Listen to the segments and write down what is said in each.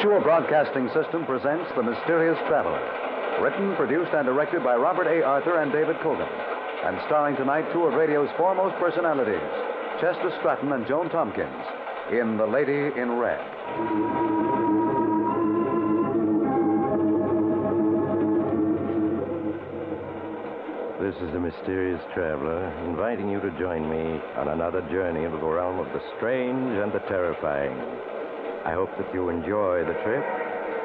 Mutual Broadcasting System presents The Mysterious Traveler. Written, produced, and directed by Robert A. Arthur and David Cogan. And starring tonight two of radio's foremost personalities, Chester Stratton and Joan Tompkins, in The Lady in Red. This is the Mysterious Traveler, inviting you to join me on another journey into the realm of the strange and the terrifying. I hope that you enjoy the trip,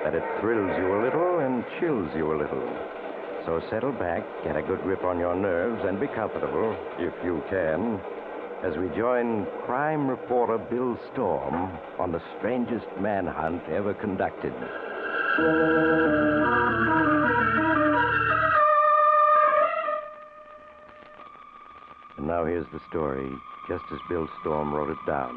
that it thrills you a little and chills you a little. So settle back, get a good grip on your nerves, and be comfortable, if you can, as we join crime reporter Bill Storm on the strangest manhunt ever conducted. And now here's the story, just as Bill Storm wrote it down,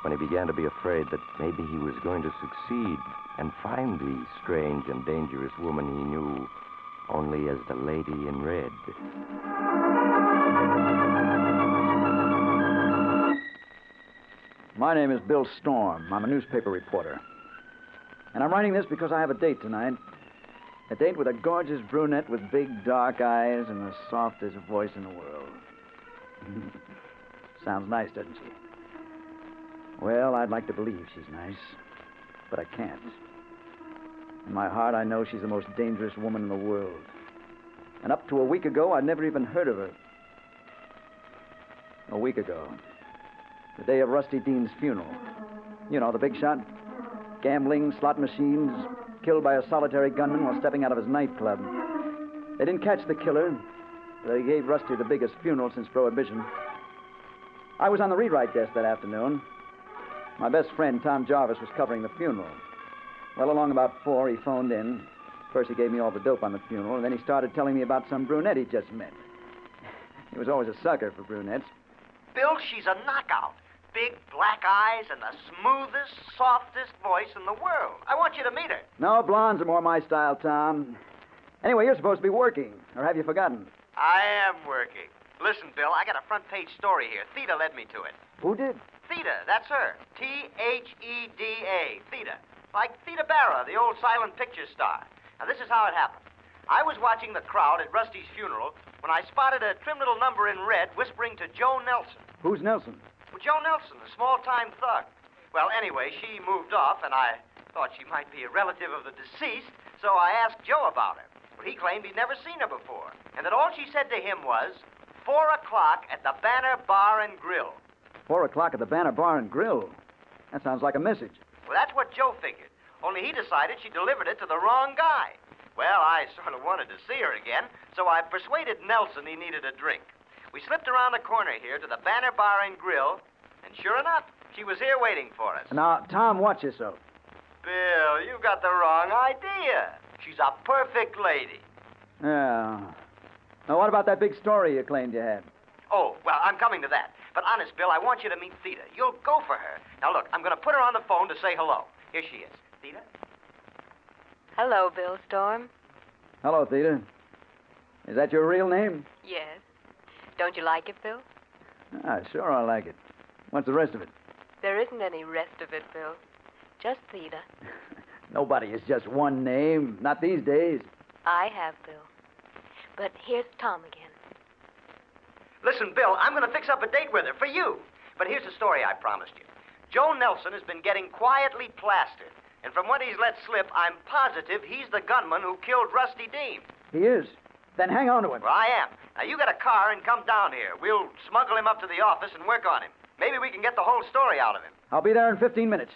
when he began to be afraid that maybe he was going to succeed and find the strange and dangerous woman he knew only as the Lady in Red. My name is Bill Storm. I'm a newspaper reporter. And I'm writing this because I have a date tonight. A date with a gorgeous brunette with big dark eyes and the softest voice in the world. Sounds nice, doesn't she? Well, I'd like to believe she's nice, but I can't. In my heart, I know she's the most dangerous woman in the world. And up to a week ago, I'd never even heard of her. A week ago, the day of Rusty Dean's funeral. You know, the big shot. Gambling, slot machines, killed by a solitary gunman while stepping out of his nightclub. They didn't catch the killer, but they gave Rusty the biggest funeral since Prohibition. I was on the rewrite desk that afternoon. My best friend, Tom Jarvis, was covering the funeral. Well, along about 4, he phoned in. First, he gave me all the dope on the funeral, and then he started telling me about some brunette he just met. He was always a sucker for brunettes. Bill, she's a knockout. Big black eyes and the smoothest, softest voice in the world. I want you to meet her. No, blondes are more my style, Tom. Anyway, you're supposed to be working, or have you forgotten? I am working. Listen, Bill, I got a front-page story here. Theda led me to it. Who did? Theda, that's her. Theda. Theda. Like Theda Barra, the old silent picture star. Now, this is how it happened. I was watching the crowd at Rusty's funeral when I spotted a trim little number in red whispering to Joe Nelson. Who's Nelson? Well, Joe Nelson, the small-time thug. Well, anyway, she moved off, and I thought she might be a relative of the deceased, so I asked Joe about her. Well, he claimed he'd never seen her before, and that all she said to him was, 4 o'clock at the Banner Bar and Grill. 4 o'clock at the Banner Bar and Grill? That sounds like a message. Well, that's what Joe figured, only he decided she delivered it to the wrong guy. Well, I sort of wanted to see her again, so I persuaded Nelson he needed a drink. We slipped around the corner here to the Banner Bar and Grill, and sure enough, she was here waiting for us. Now, Tom, watch yourself. Bill, you've got the wrong idea. She's a perfect lady. Yeah. Now, what about that big story you claimed you had? Oh, well, I'm coming to that. But honest, Bill, I want you to meet Theda. You'll go for her. Now, look, I'm going to put her on the phone to say hello. Here she is. Theda? Hello, Bill Storm. Hello, Theda. Is that your real name? Yes. Don't you like it, Bill? Ah, sure I like it. What's the rest of it? There isn't any rest of it, Bill. Just Theda. Nobody is just one name. Not these days. I have, Bill. But here's Tom again. Listen, Bill, I'm going to fix up a date with her for you. But here's the story I promised you. Joe Nelson has been getting quietly plastered. And from what he's let slip, I'm positive he's the gunman who killed Rusty Dean. He is? Then hang on to him. Well, I am. Now, you get a car and come down here. We'll smuggle him up to the office and work on him. Maybe we can get the whole story out of him. I'll be there in 15 minutes.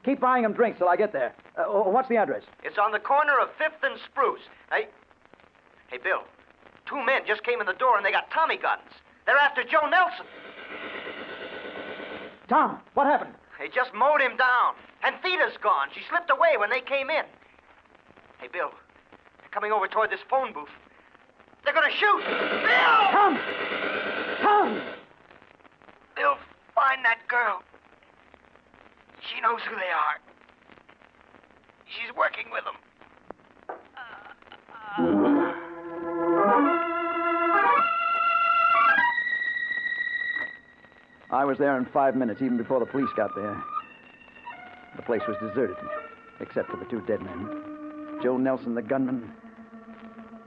Keep buying him drinks till I get there. What's the address? It's on the corner of 5th and Spruce. Hey, Bill, 2 men just came in the door and they got Tommy guns. They're after Joe Nelson. Tom, what happened? They just mowed him down. And Theda's gone. She slipped away when they came in. Hey, Bill, they're coming over toward this phone booth. They're going to shoot. Bill! Tom! Tom! Bill, find that girl. She knows who they are. She's working with them. I was there in 5 minutes, even before the police got there. The place was deserted. except for the two dead men. Joe Nelson, the gunman,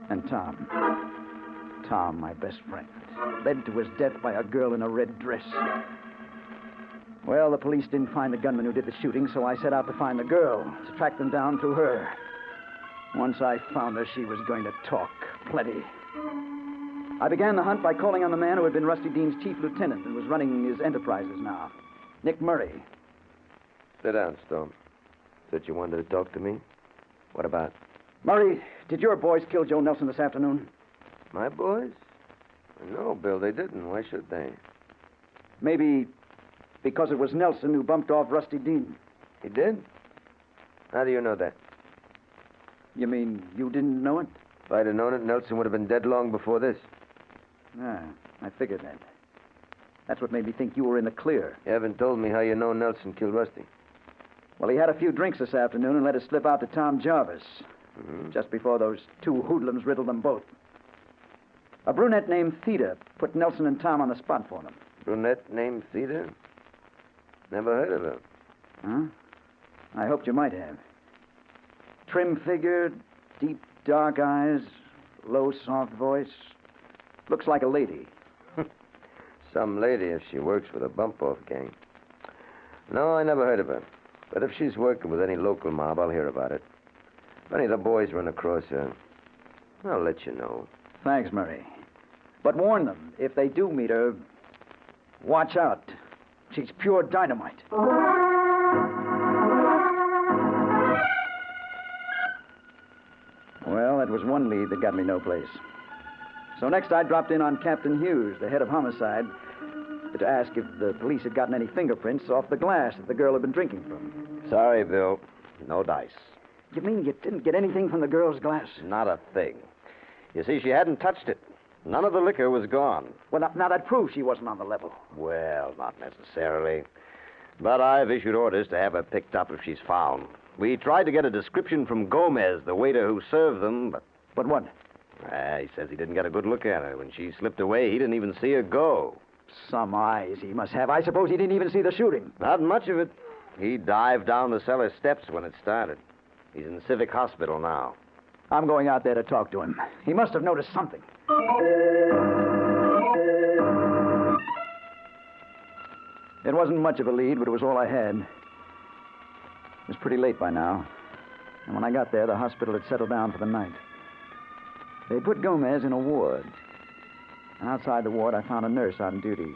and Tom. Tom, my best friend, led to his death by a girl in a red dress. Well, the police didn't find the gunman who did the shooting, so I set out to find the girl, to track them down through her. Once I found her, she was going to talk plenty. I began the hunt by calling on the man who had been Rusty Dean's chief lieutenant and was running his enterprises now, Nick Murray. Sit down, Storm. Said you wanted to talk to me? What about? Murray, did your boys kill Joe Nelson this afternoon? My boys? No, Bill, they didn't. Why should they? Maybe because it was Nelson who bumped off Rusty Dean. He did? How do you know that? You mean you didn't know it? If I'd have known it, Nelson would have been dead long before this. Ah, I figured that. That's what made me think you were in the clear. You haven't told me how you know Nelson killed Rusty. Well, he had a few drinks this afternoon and let it slip out to Tom Jarvis. Just before those two hoodlums riddled them both. A brunette named Theda put Nelson and Tom on the spot for them. Brunette named Theda? Never heard of her. Huh? I hoped you might have. Trim figure, deep dark eyes, low soft voice. Looks like a lady. Some lady if she works with a bump-off gang. No, I never heard of her. But if she's working with any local mob, I'll hear about it. If any of the boys run across her, I'll let you know. Thanks, Murray. But warn them, if they do meet her, watch out. She's pure dynamite. Well, that was one lead that got me no place. So next I dropped in on Captain Hughes, the head of homicide, to ask if the police had gotten any fingerprints off the glass that the girl had been drinking from. Sorry, Bill. No dice. You mean you didn't get anything from the girl's glass? Not a thing. You see, she hadn't touched it. None of the liquor was gone. Well, now that proves she wasn't on the level. Well, not necessarily. But I've issued orders to have her picked up if she's found. We tried to get a description from Gomez, the waiter who served them, but... But what? He says he didn't get a good look at her. When she slipped away, he didn't even see her go. Some eyes he must have. I suppose he didn't even see the shooting. Not much of it. He dived down the cellar steps when it started. He's in the Civic Hospital now. I'm going out there to talk to him. He must have noticed something. It wasn't much of a lead, but it was all I had. It was pretty late by now. And when I got there, the hospital had settled down for the night. They put Gomez in a ward. And outside the ward, I found a nurse on duty.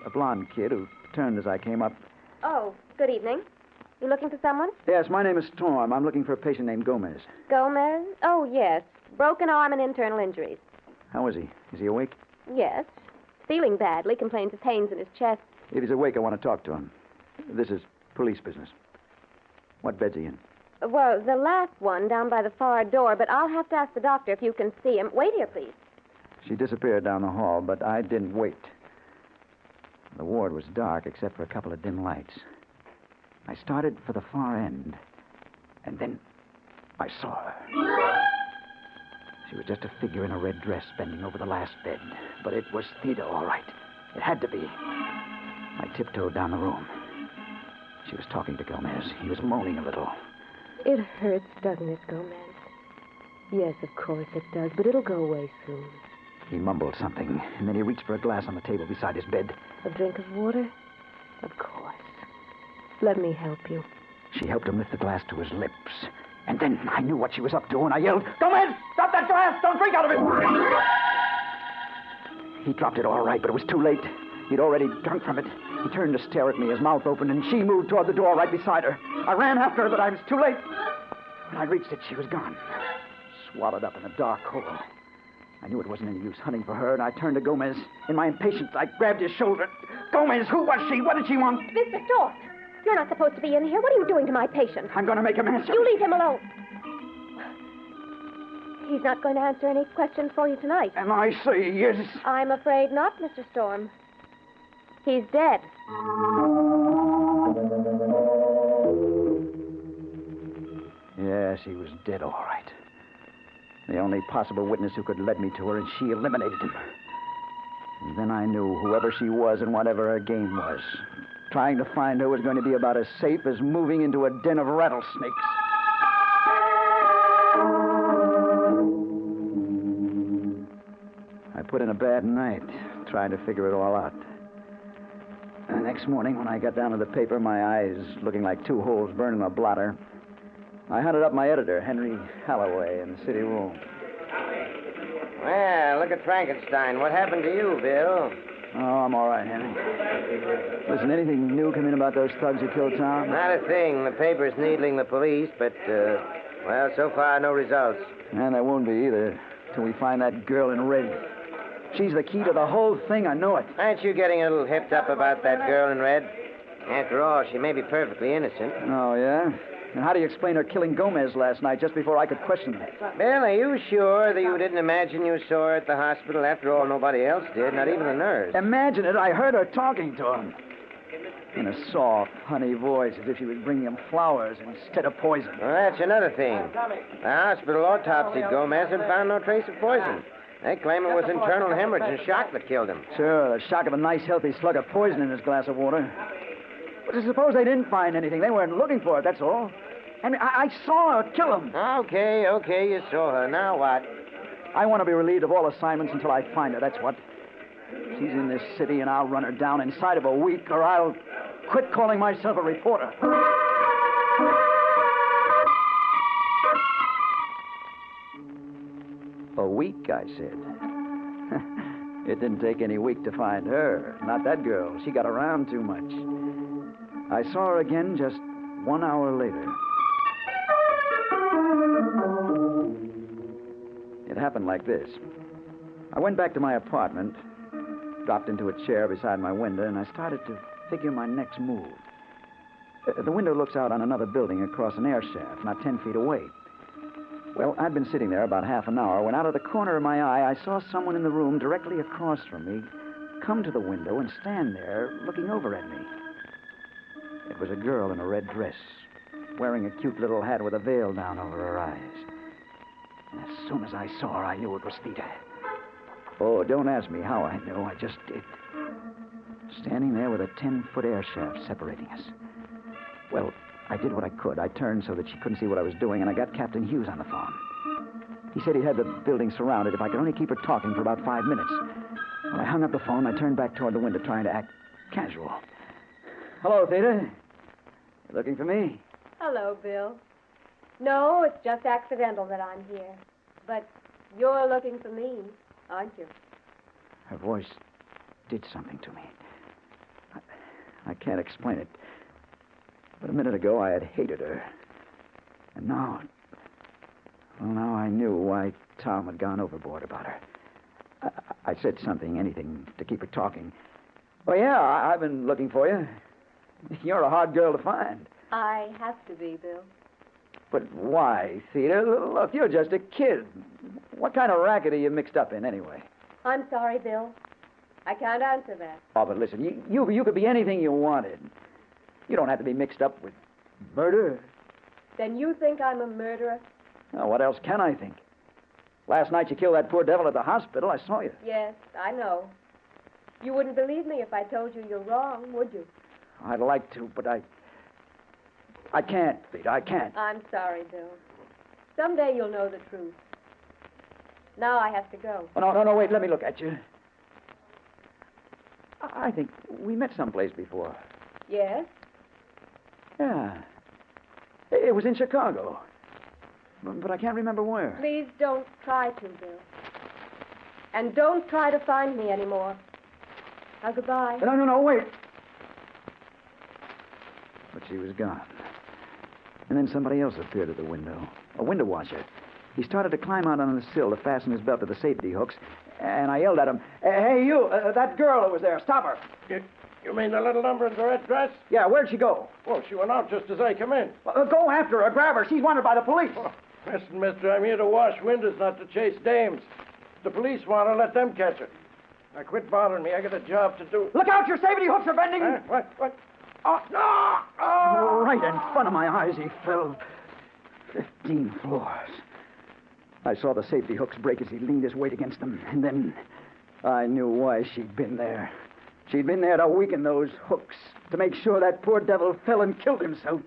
A blonde kid who turned as I came up. Oh, good evening. You looking for someone? Yes, my name is Storm. I'm looking for a patient named Gomez. Gomez? Oh, yes. Broken arm and internal injuries. How is he? Is he awake? Yes. Feeling badly. Complains of pains in his chest. If he's awake, I want to talk to him. This is police business. What bed's he in? Well, the last one down by the far door, but I'll have to ask the doctor if you can see him. Wait here, please. She disappeared down the hall, but I didn't wait. The ward was dark except for a couple of dim lights. I started for the far end, and then I saw her. She was just a figure in a red dress bending over the last bed, but it was Theda, all right. It had to be. I tiptoed down the room. She was talking to Gomez. He was moaning a little. It hurts, doesn't it, Gomez? Yes, of course it does, but it'll go away soon. He mumbled something, and then he reached for a glass on the table beside his bed. A drink of water? Of course. Let me help you. She helped him lift the glass to his lips. And then I knew what she was up to, and I yelled, Gomez, stop that glass! Don't drink out of it! He dropped it all right, but it was too late. He'd already drunk from it. He turned to stare at me, his mouth open, and she moved toward the door right beside her. I ran after her, but I was too late. When I reached it, she was gone. Swallowed up in a dark hole. I knew it wasn't any use hunting for her, and I turned to Gomez. In my impatience, I grabbed his shoulder. Gomez, who was she? What did she want? Mr. Storm, you're not supposed to be in here. What are you doing to my patient? I'm going to make him answer. You leave him alone. He's not going to answer any questions for you tonight. And I say yes. I'm afraid not, Mr. Storm. He's dead. Yes, he was dead, all right. The only possible witness who could lead me to her, and she eliminated him. And then I knew whoever she was and whatever her game was, trying to find her was going to be about as safe as moving into a den of rattlesnakes. I put in a bad night trying to figure it all out. The next morning, when I got down to the paper, my eyes looking like two holes burned in a blotter, I hunted up my editor, Henry Holloway, in the city room. Well, look at Frankenstein. What happened to you, Bill? Oh, I'm all right, Henry. Listen, anything new come in about those thugs who killed Tom? Not a thing. The paper's needling the police, but, well, so far, no results. And there won't be either till we find that girl in red. She's the key to the whole thing. I know it. Aren't you getting a little hipped up about that girl in red? After all, she may be perfectly innocent. Oh, yeah? And how do you explain her killing Gomez last night just before I could question her? Bill, are you sure that you didn't imagine you saw her at the hospital? After all, nobody else did, not even the nurse. Imagine it. I heard her talking to him. In a soft, honey voice, as if she was bringing him flowers instead of poison. Well, that's another thing. The hospital autopsied Gomez and found no trace of poison. They claim it was internal hemorrhage and shock that killed him. Sure, the shock of a nice, healthy slug of poison in his glass of water. But suppose they didn't find anything. They weren't looking for it, that's all. And I saw her kill him. Okay, you saw her. Now what? I want to be relieved of all assignments until I find her, that's what. She's in this city, and I'll run her down inside of a week, or I'll quit calling myself a reporter. A week, I said. It didn't take any week to find her. Not that girl. She got around too much. I saw her again just 1 hour later. It happened like this. I went back to my apartment, dropped into a chair beside my window, and I started to figure my next move. The window looks out on another building across an air shaft, not 10 feet away. Well, I'd been sitting there about half an hour when out of the corner of my eye, I saw someone in the room directly across from me come to the window and stand there looking over at me. It was a girl in a red dress, wearing a cute little hat with a veil down over her eyes. And as soon as I saw her, I knew it was Theta. Oh, don't ask me how I knew. I just did. Standing there with a 10-foot air shaft separating us. Well, I did what I could. I turned so that she couldn't see what I was doing, and I got Captain Hughes on the phone. He said he had the building surrounded if I could only keep her talking for about 5 minutes. When I hung up the phone, I turned back toward the window, trying to act casual. Hello, Theta. You looking for me? Hello, Bill. No, it's just accidental that I'm here. But you're looking for me, aren't you? Her voice did something to me. I can't explain it. But a minute ago, I had hated her. And now... Well, now I knew why Tom had gone overboard about her. I said something, anything, to keep her talking. Oh, yeah, I've been looking for you. You're a hard girl to find. I have to be, Bill. But why, Theta? Look, you're just a kid. What kind of racket are you mixed up in, anyway? I'm sorry, Bill. I can't answer that. Oh, but listen, you could be anything you wanted. You don't have to be mixed up with murder. Then you think I'm a murderer? Oh, what else can I think? Last night you killed that poor devil at the hospital. I saw you. Yes, I know. You wouldn't believe me if I told you you're wrong, would you? I'd like to, but I can't, Theta. I can't. I'm sorry, Bill. Someday you'll know the truth. Now I have to go. Oh, no, wait. Let me look at you. I think we met someplace before. Yes? Yeah. It was in Chicago. But I can't remember where. Please don't try to, Bill. And don't try to find me anymore. Now, goodbye. No, wait. But she was gone. And then somebody else appeared at the window. A window washer. He started to climb out on the sill to fasten his belt to the safety hooks. And I yelled at him, "Hey, you, that girl who was there, stop her." You mean the little number in the red dress? Yeah, where'd she go? Well, she went out just as I come in. Go after her, grab her. She's wanted by the police. Oh, listen, mister, I'm here to wash windows, not to chase dames. If the police want her, let them catch her. Now, quit bothering me. I got a job to do. Look out, your safety hooks are bending. What? Oh, no! Oh! Right in front of my eyes, he fell 15 floors. I saw the safety hooks break as he leaned his weight against them, and then I knew why she'd been there. She'd been there to weaken those hooks, to make sure that poor devil fell and killed himself.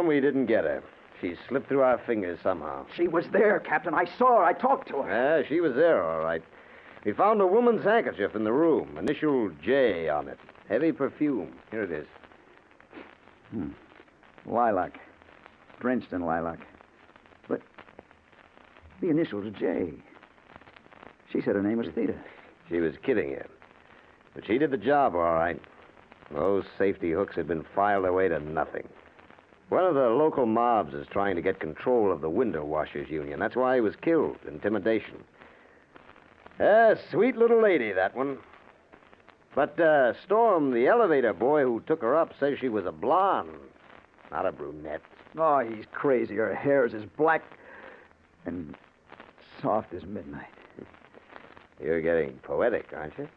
Storm, we didn't get her. She slipped through our fingers somehow. She was there, Captain. I saw her. I talked to her. Yeah, she was there, all right. We found a woman's handkerchief in the room. Initial J on it. Heavy perfume. Here it is. Lilac. Drenched in lilac. But the initials J. She said her name was Theta. She was kidding you. But she did the job, all right. Those safety hooks had been filed away to nothing. One of the local mobs is trying to get control of the window washers union. That's why he was killed. Intimidation. Sweet little lady, that one. But, Storm, the elevator boy who took her up, says she was a blonde, not a brunette. Oh, he's crazy. Her hair is as black and soft as midnight. You're getting poetic, aren't you?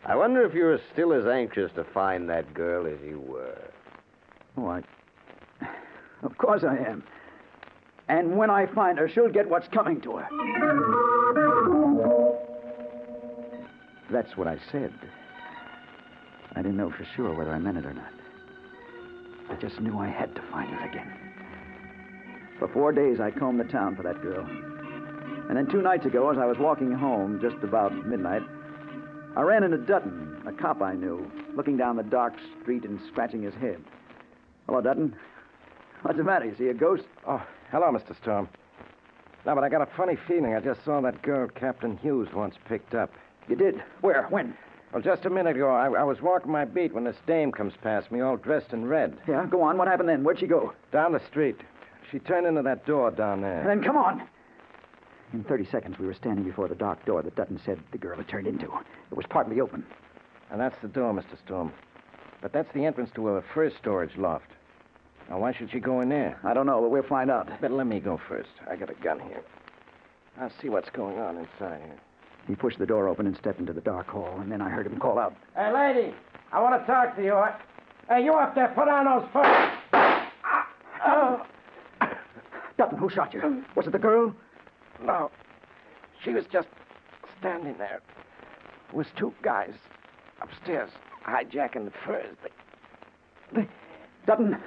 I wonder if you're still as anxious to find that girl as you were. Oh, Of course I am. And when I find her, she'll get what's coming to her. That's what I said. I didn't know for sure whether I meant it or not. I just knew I had to find her again. For 4 days, I combed the town for that girl. And then 2 nights ago, as I was walking home, just about midnight, I ran into Dutton, a cop I knew, looking down the dark street and scratching his head. Hello, Dutton. What's the matter? You see a ghost? Oh, hello, Mr. Storm. No, but I got a funny feeling. I just saw that girl Captain Hughes once picked up. You did? Where? When? Well, just a minute ago, I was walking my beat when this dame comes past me, all dressed in red. Yeah, go on. What happened then? Where'd she go? Down the street. She turned into that door down there. Then come on. In 30 seconds, we were standing before the dark door that Dutton said the girl had turned into. It was partly open. And that's the door, Mr. Storm. But that's the entrance to her first storage loft. Now, why should she go in there? I don't know, but we'll find out. Better let me go first. I got a gun here. I'll see what's going on inside here. He pushed the door open and stepped into the dark hall, and then I heard him call out. Hey, lady, I want to talk to you. Hey, you up there, put on those first. Dutton, who shot you? Was it the girl? No. She was just standing there. It was 2 guys upstairs hijacking the furs. Dutton.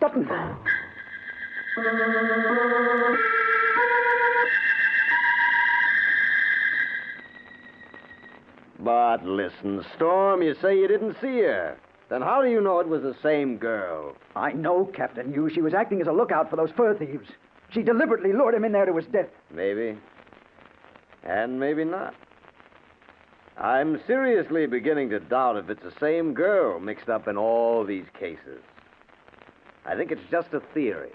Dutton. But listen, Storm, you say you didn't see her. Then how do you know it was the same girl? I know, Captain Hughes. She was acting as a lookout for those fur thieves. She deliberately lured him in there to his death. Maybe. And maybe not. I'm seriously beginning to doubt if it's the same girl mixed up in all these cases. I think it's just a theory.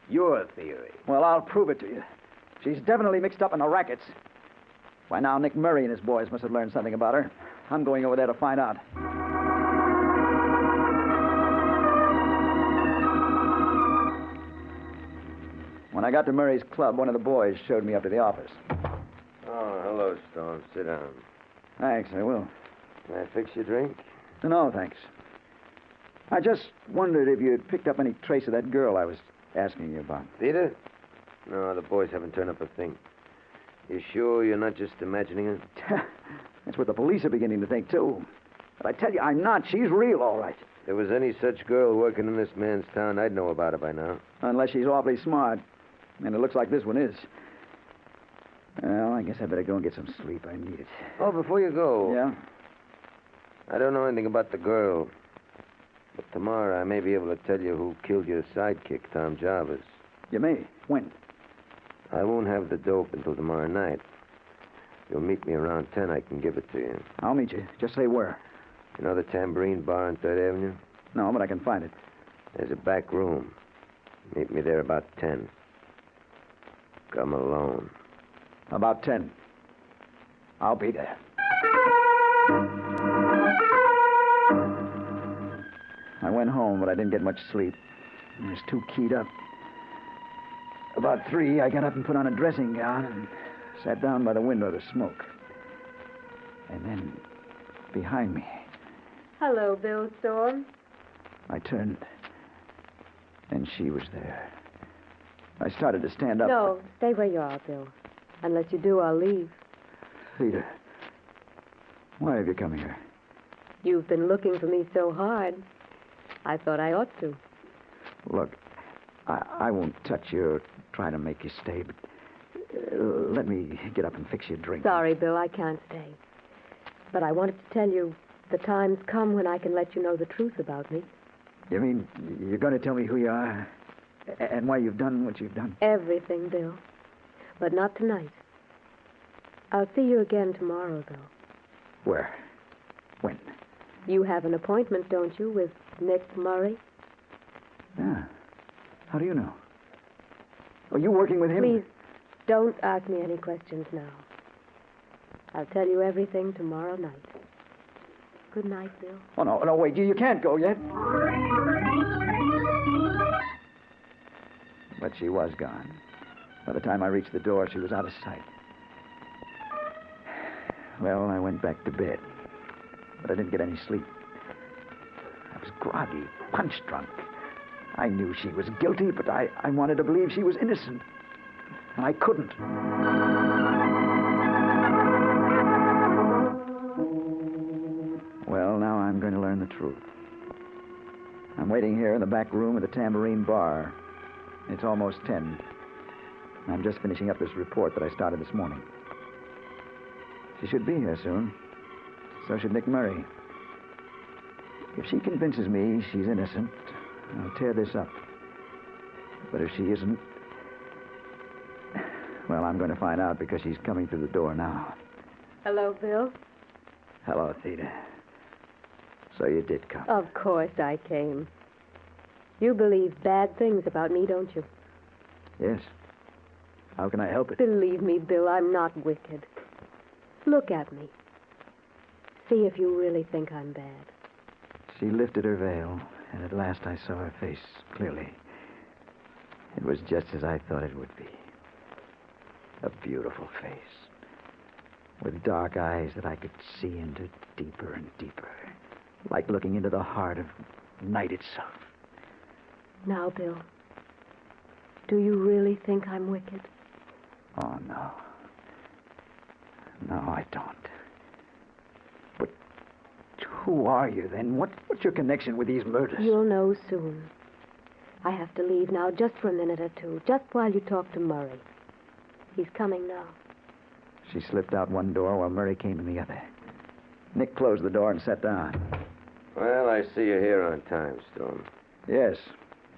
Your theory. Well, I'll prove it to you. She's definitely mixed up in the rackets. By now, Nick Murray and his boys must have learned something about her. I'm going over there to find out. When I got to Murray's club, one of the boys showed me up to the office. Oh, hello, Storm. Sit down. Thanks, I will. Can I fix your drink? No, thanks. I just wondered if you'd picked up any trace of that girl I was asking you about. Theta? No, the boys haven't turned up a thing. You sure you're not just imagining it? That's what the police are beginning to think, too. But I tell you, I'm not. She's real, all right. If there was any such girl working in this man's town, I'd know about her by now. Unless she's awfully smart. And it looks like this one is. Well, I guess I better go and get some sleep. I need it. Oh, before you go. Yeah? I don't know anything about the girl. But tomorrow I may be able to tell you who killed your sidekick, Tom Jarvis. You may. When? I won't have the dope until tomorrow night. If you'll meet me around 10, I can give it to you. I'll meet you. Just say where. You know the Tambourine Bar on 3rd Avenue? No, but I can find it. There's a back room. Meet me there about 10. Come alone. About 10. I'll be there. I went home, but I didn't get much sleep. I was too keyed up. About 3, I got up and put on a dressing gown and sat down by the window to smoke. And then, behind me, Hello, Bill Storm. I turned, and she was there. I started to stand up. No, stay where you are, Bill. Unless you do, I'll leave. Theta, why have you come here? You've been looking for me so hard. I thought I ought to. Look, I won't touch you or try to make you stay, but let me get up and fix you a drink. Sorry, Bill, I can't stay. But I wanted to tell you the time's come when I can let you know the truth about me. You mean you're going to tell me who you are and why you've done what you've done? Everything, Bill. But not tonight. I'll see you again tomorrow, though. Where? When? You have an appointment, don't you, with Nick Murray? Yeah. How do you know? Are you working with him? Please, don't ask me any questions now. I'll tell you everything tomorrow night. Good night, Bill. Oh, no, wait. You can't go yet. But she was gone. By the time I reached the door, she was out of sight. Well, I went back to bed. But I didn't get any sleep. I was groggy, punch-drunk. I knew she was guilty, but I wanted to believe she was innocent. And I couldn't. Well, now I'm going to learn the truth. I'm waiting here in the back room of the Tambourine Bar. It's almost 10. I'm just finishing up this report that I started this morning. She should be here soon. So should Nick Murray. If she convinces me she's innocent, I'll tear this up. But if she isn't, well, I'm going to find out because she's coming through the door now. Hello, Bill. Hello, Theda. So you did come. Of course I came. You believe bad things about me, don't you? Yes. How can I help it? Believe me, Bill, I'm not wicked. Look at me. See if you really think I'm bad. She lifted her veil, and at last I saw her face clearly. It was just as I thought it would be. A beautiful face, with dark eyes that I could see into deeper and deeper, like looking into the heart of night itself. Now, Bill, do you really think I'm wicked? Oh, no. No, I don't. But who are you, then? What's your connection with these murders? You'll know soon. I have to leave now just for a minute or two, just while you talk to Murray. He's coming now. She slipped out one door while Murray came in the other. Nick closed the door and sat down. Well, I see you're here on time, Storm. Yes.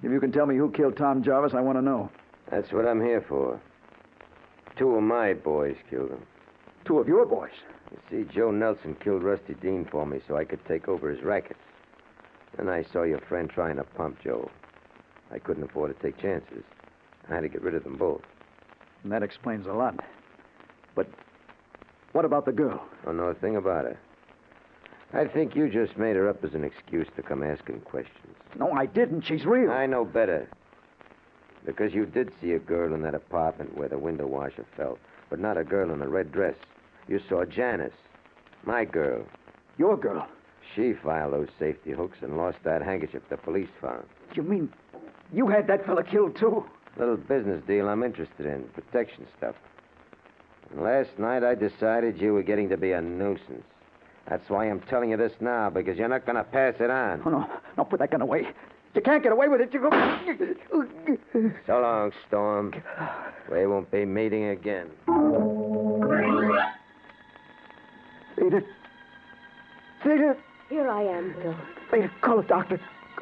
If you can tell me who killed Tom Jarvis, I want to know. That's what I'm here for. 2 of my boys killed him. 2 of your boys? You see, Joe Nelson killed Rusty Dean for me so I could take over his racket. Then I saw your friend trying to pump Joe. I couldn't afford to take chances. I had to get rid of them both. And that explains a lot. But what about the girl? I don't know a thing about her. I think you just made her up as an excuse to come asking questions. No, I didn't. She's real. I know better. Because you did see a girl in that apartment where the window washer fell, but not a girl in a red dress. You saw Janice, my girl. Your girl? She filed those safety hooks and lost that handkerchief the police found. You mean you had that fella killed, too? Little business deal I'm interested in, protection stuff. And last night I decided you were getting to be a nuisance. That's why I'm telling you this now, because you're not going to pass it on. Oh, no. No, put that gun away. You can't get away with it. You go... So long, Storm. We won't be meeting again. Theda. Theda. Here I am, Bill. Theda, call a doctor.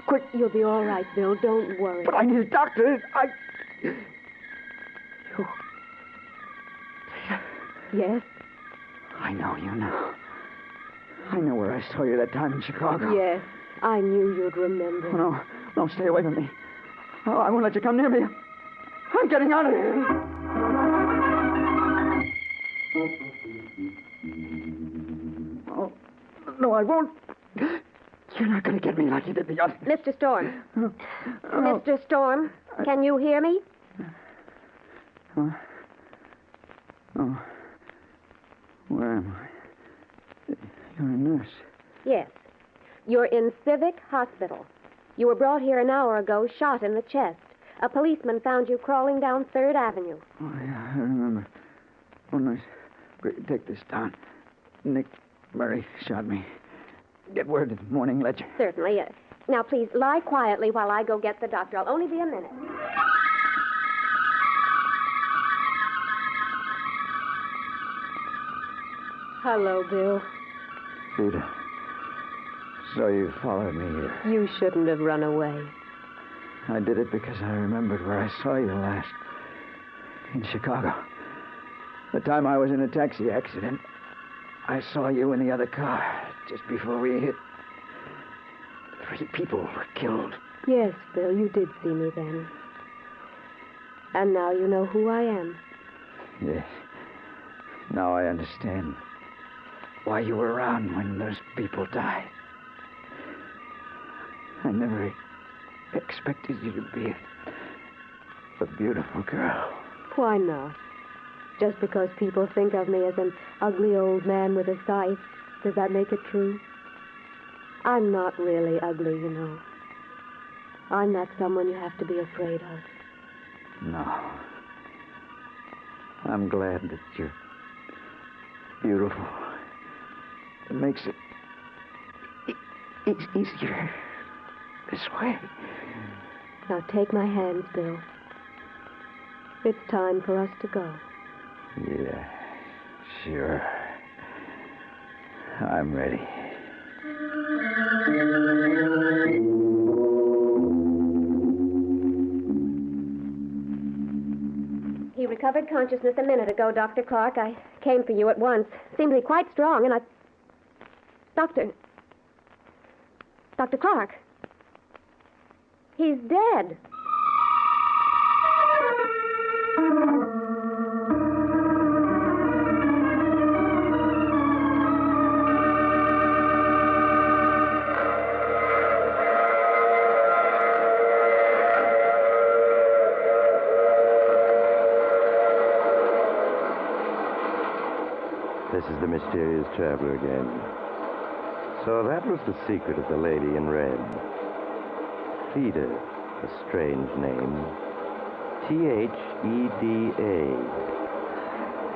Quick. You'll be all right, Bill. Don't worry. But I need a doctor. You... Yes? I know you know. I know where I saw you that time in Chicago. Yes. I knew you'd remember. Oh, no, stay away from me. Oh, I won't let you come near me. I'm getting out of here. Oh, no, I won't. You're not going to get me like you did the other. Mr. Storm. Mr. Storm, can you hear me? Oh. Where am I? You're a nurse. Yes. You're in Civic Hospital. You were brought here an hour ago, shot in the chest. A policeman found you crawling down 3rd Avenue. Oh, yeah, I remember. Oh, nurse. Great, take this down. Nick Murray shot me. get word at the morning ledger. Certainly. Now, please, lie quietly while I go get the doctor. I'll only be a minute. Hello, Bill. Rita. So you followed me here. You shouldn't have run away. I did it because I remembered where I saw you last. In Chicago. The time I was in a taxi accident. I saw you in the other car just before we hit. 3 people were killed. Yes, Bill, you did see me then. And now you know who I am. Yes. Now I understand why you were around when those people died. I never expected you to be a beautiful girl. Why not? Just because people think of me as an ugly old man with a scythe, does that make it true? I'm not really ugly, you know. I'm not someone you have to be afraid of. No. I'm glad that you're beautiful. It makes it easier this way. Now take my hands, Bill. It's time for us to go. Yeah, sure. I'm ready. He recovered consciousness a minute ago, Dr. Clark. I came for you at once. Seemed to be quite strong, and I... Dr. Clark. He's dead. This is the mysterious traveler again. So that was the secret of the lady in red. Theda, a strange name. Theda.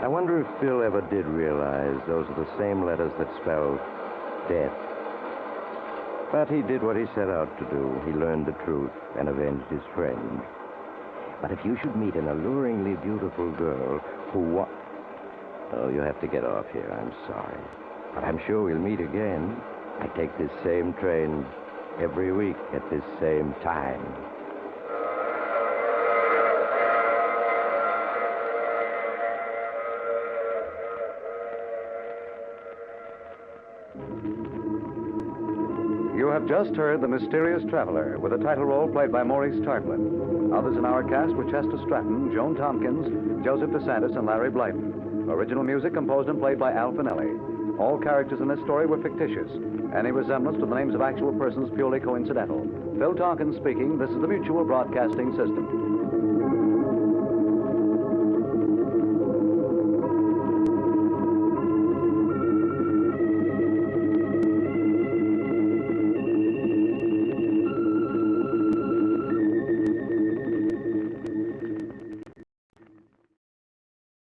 I wonder if Bill ever did realize those are the same letters that spell death. But he did what he set out to do. He learned the truth and avenged his friend. But if you should meet an alluringly beautiful girl who Oh, you have to get off here. I'm sorry. But I'm sure we'll meet again. I take this same train every week at this same time. You have just heard The Mysterious Traveler, with a title role played by Maurice Tarplin. Others in our cast were Chester Stratton, Joan Tompkins, Joseph DeSantis, and Larry Blyton. Original music composed and played by Al Finelli. All characters in this story were fictitious. Any resemblance to the names of actual persons purely coincidental. Phil Tompkins speaking. This is the Mutual Broadcasting System.